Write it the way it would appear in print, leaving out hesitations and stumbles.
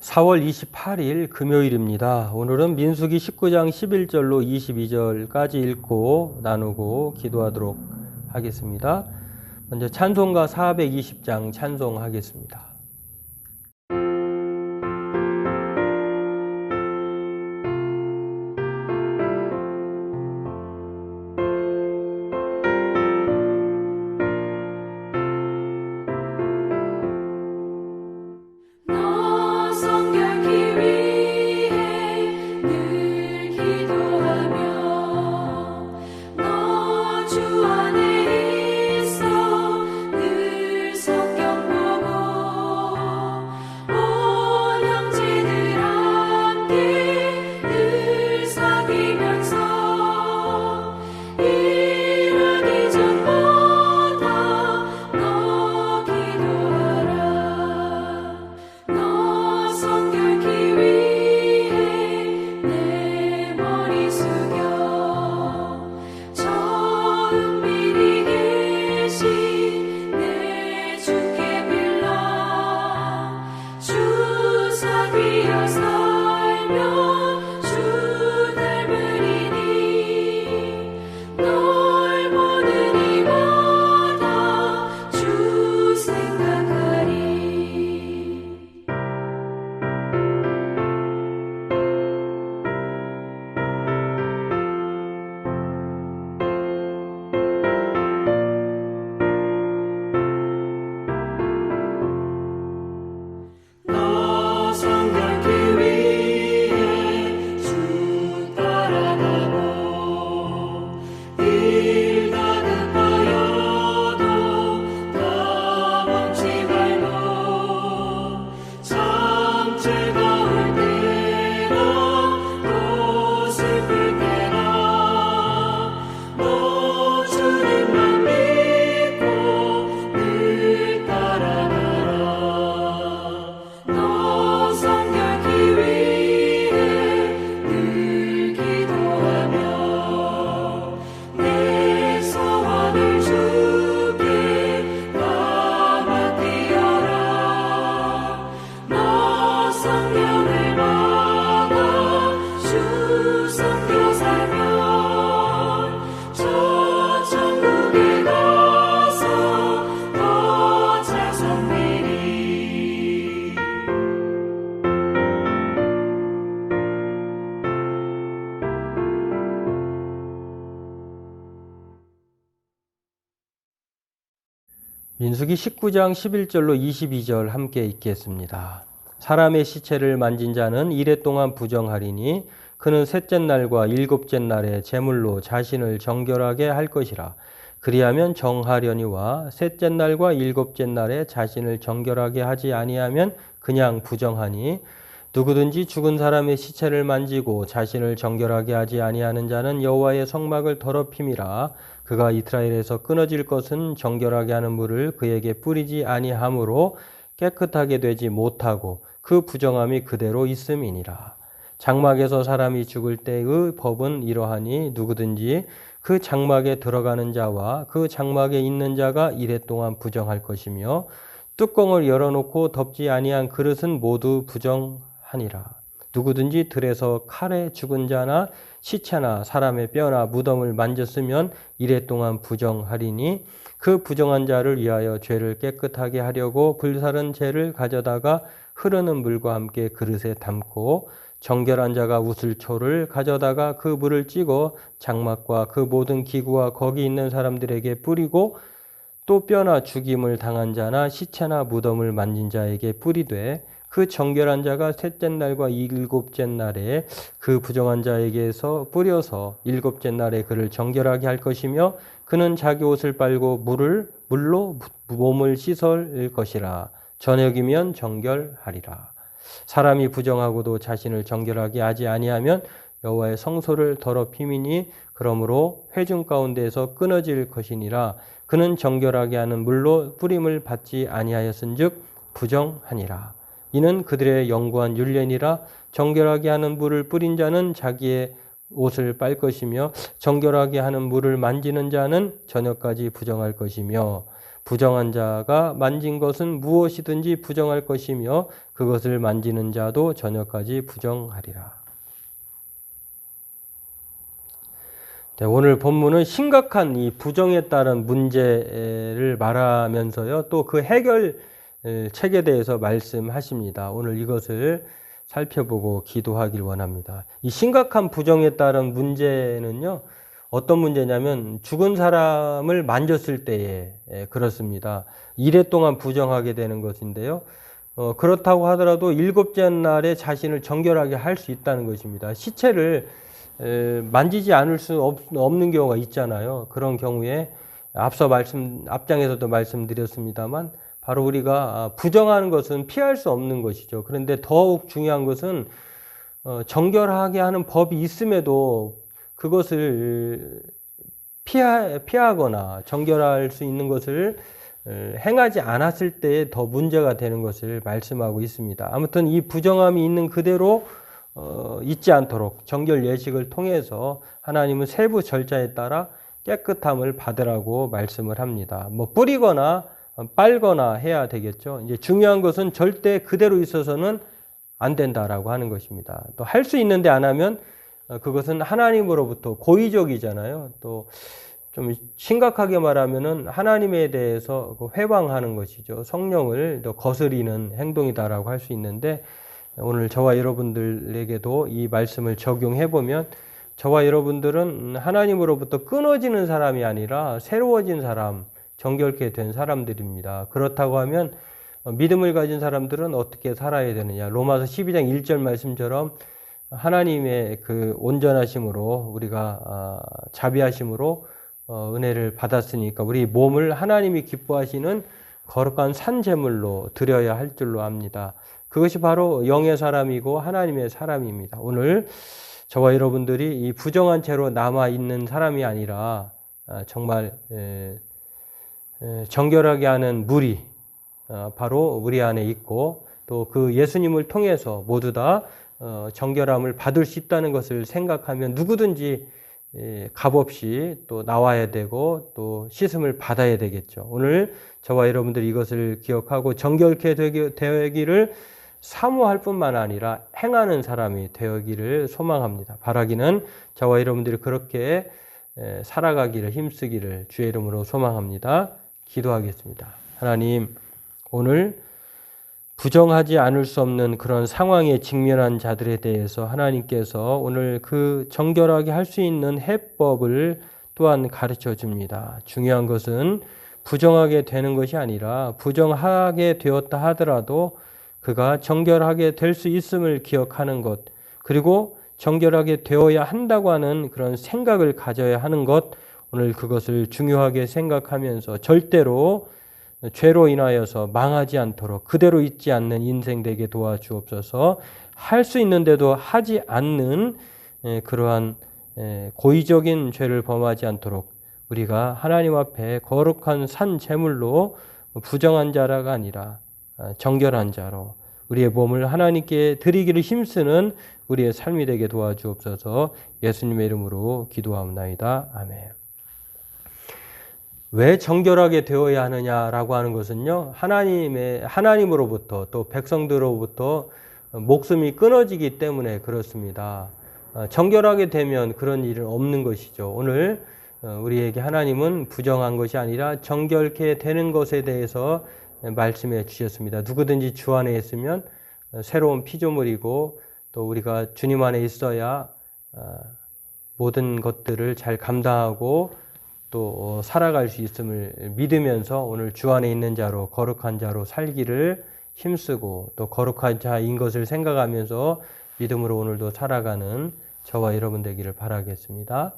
4월 28일 금요일입니다. 오늘은 민수기 19장 11절로 22절까지 읽고 나누고 기도하도록 하겠습니다. 먼저 찬송가 420장 찬송하겠습니다. 민수기 19장 11절로 22절 함께 읽겠습니다. 사람의 시체를 만진 자는 이레 동안 부정하리니 그는 셋째 날과 일곱째 날에 제물로 자신을 정결하게 할 것이라. 그리하면 정하려니와 셋째 날과 일곱째 날에 자신을 정결하게 하지 아니하면 그냥 부정하니 누구든지 죽은 사람의 시체를 만지고 자신을 정결하게 하지 아니하는 자는 여호와의 성막을 더럽힘이라. 그가 이스라엘에서 끊어질 것은 정결하게 하는 물을 그에게 뿌리지 아니하므로 깨끗하게 되지 못하고 그 부정함이 그대로 있음이니라. 장막에서 사람이 죽을 때의 법은 이러하니 누구든지 그 장막에 들어가는 자와 그 장막에 있는 자가 이레 동안 부정할 것이며 뚜껑을 열어놓고 덮지 아니한 그릇은 모두 부정하니라. 누구든지 들에서 칼에 죽은 자나 시체나 사람의 뼈나 무덤을 만졌으면 이레 동안 부정하리니 그 부정한 자를 위하여 죄를 깨끗하게 하려고 불사른 재를 가져다가 흐르는 물과 함께 그릇에 담고 정결한 자가 우슬초를 가져다가 그 물을 찌고 장막과 그 모든 기구와 거기 있는 사람들에게 뿌리고 또 뼈나 죽임을 당한 자나 시체나 무덤을 만진 자에게 뿌리되 그 정결한 자가 셋째 날과 일곱째 날에 그 부정한 자에게서 뿌려서 일곱째 날에 그를 정결하게 할 것이며 그는 자기 옷을 빨고 물로 몸을 씻을 것이라. 저녁이면 정결하리라. 사람이 부정하고도 자신을 정결하게 하지 아니하면 여호와의 성소를 더럽힘이니 그러므로 회중 가운데에서 끊어질 것이니라. 그는 정결하게 하는 물로 뿌림을 받지 아니하였은즉 부정하니라. 이는 그들의 영구한 율례니라. 정결하게 하는 물을 뿌린 자는 자기의 옷을 빨 것이며 정결하게 하는 물을 만지는 자는 저녁까지 부정할 것이며 부정한 자가 만진 것은 무엇이든지 부정할 것이며 그것을 만지는 자도 저녁까지 부정하리라. 네, 오늘 본문은 심각한 이 부정에 따른 문제를 말하면서요, 또 그 해결책에 대해서 말씀하십니다. 오늘 이것을 살펴보고 기도하길 원합니다. 이 심각한 부정에 따른 문제는요, 어떤 문제냐면 죽은 사람을 만졌을 때에 그렇습니다. 이래 동안 부정하게 되는 것인데요. 그렇다고 하더라도 일곱째 날에 자신을 정결하게 할 수 있다는 것입니다. 시체를 만지지 않을 수 없는 경우가 있잖아요. 그런 경우에 앞장에서도 말씀드렸습니다만 바로 우리가 부정하는 것은 피할 수 없는 것이죠. 그런데 더욱 중요한 것은 정결하게 하는 법이 있음에도 그것을 피하거나 정결할 수 있는 것을 행하지 않았을 때에 더 문제가 되는 것을 말씀하고 있습니다. 아무튼 이 부정함이 있는 그대로 잊지 않도록 정결 예식을 통해서 하나님은 세부 절차에 따라 깨끗함을 받으라고 말씀을 합니다. 뭐 뿌리거나 빨거나 해야 되겠죠. 이제 중요한 것은 절대 그대로 있어서는 안 된다라고 하는 것입니다. 또 할 수 있는데 안 하면 그것은 하나님으로부터 고의적이잖아요. 또 좀 심각하게 말하면은 하나님에 대해서 회방하는 것이죠. 성령을 더 거스리는 행동이다라고 할 수 있는데 오늘 저와 여러분들에게도 이 말씀을 적용해 보면 저와 여러분들은 하나님으로부터 끊어지는 사람이 아니라 새로워진 사람, 정결케 된 사람들입니다. 그렇다고 하면 믿음을 가진 사람들은 어떻게 살아야 되느냐. 로마서 12장 1절 말씀처럼 하나님의 그 온전하심으로 우리가 자비하심으로 은혜를 받았으니까 우리 몸을 하나님이 기뻐하시는 거룩한 산제물로 드려야 할 줄로 압니다. 그것이 바로 영의 사람이고 하나님의 사람입니다. 오늘 저와 여러분들이 이 부정한 채로 남아있는 사람이 아니라 정말 정결하게 하는 물이 바로 우리 안에 있고 또 그 예수님을 통해서 모두 다 정결함을 받을 수 있다는 것을 생각하면 누구든지 값없이 또 나와야 되고 또 씻음을 받아야 되겠죠. 오늘 저와 여러분들이 이것을 기억하고 정결케 되기를 사모할 뿐만 아니라 행하는 사람이 되기를 소망합니다. 바라기는 저와 여러분들이 그렇게 살아가기를 힘쓰기를 주의 이름으로 소망합니다. 기도하겠습니다. 하나님, 오늘 부정하지 않을 수 없는 그런 상황에 직면한 자들에 대해서 하나님께서 오늘 그 정결하게 할 수 있는 해법을 또한 가르쳐 줍니다. 중요한 것은 부정하게 되는 것이 아니라 부정하게 되었다 하더라도 그가 정결하게 될 수 있음을 기억하는 것, 그리고 정결하게 되어야 한다고 하는 그런 생각을 가져야 하는 것, 오늘 그것을 중요하게 생각하면서 절대로 죄로 인하여서 망하지 않도록 그대로 있지 않는 인생 되게 도와주옵소서. 할 수 있는데도 하지 않는 그러한 고의적인 죄를 범하지 않도록 우리가 하나님 앞에 거룩한 산 제물로 부정한 자라가 아니라 정결한 자로 우리의 몸을 하나님께 드리기를 힘쓰는 우리의 삶이 되게 도와주옵소서. 예수님의 이름으로 기도하옵나이다. 아멘. 왜 정결하게 되어야 하느냐라고 하는 것은요, 하나님으로부터 또 백성들로부터 목숨이 끊어지기 때문에 그렇습니다. 정결하게 되면 그런 일은 없는 것이죠. 오늘 우리에게 하나님은 부정한 것이 아니라 정결케 되는 것에 대해서 말씀해 주셨습니다. 누구든지 주 안에 있으면 새로운 피조물이고 또 우리가 주님 안에 있어야 모든 것들을 잘 감당하고 또 살아갈 수 있음을 믿으면서 오늘 주 안에 있는 자로 거룩한 자로 살기를 힘쓰고 또 거룩한 자인 것을 생각하면서 믿음으로 오늘도 살아가는 저와 여러분 되기를 바라겠습니다.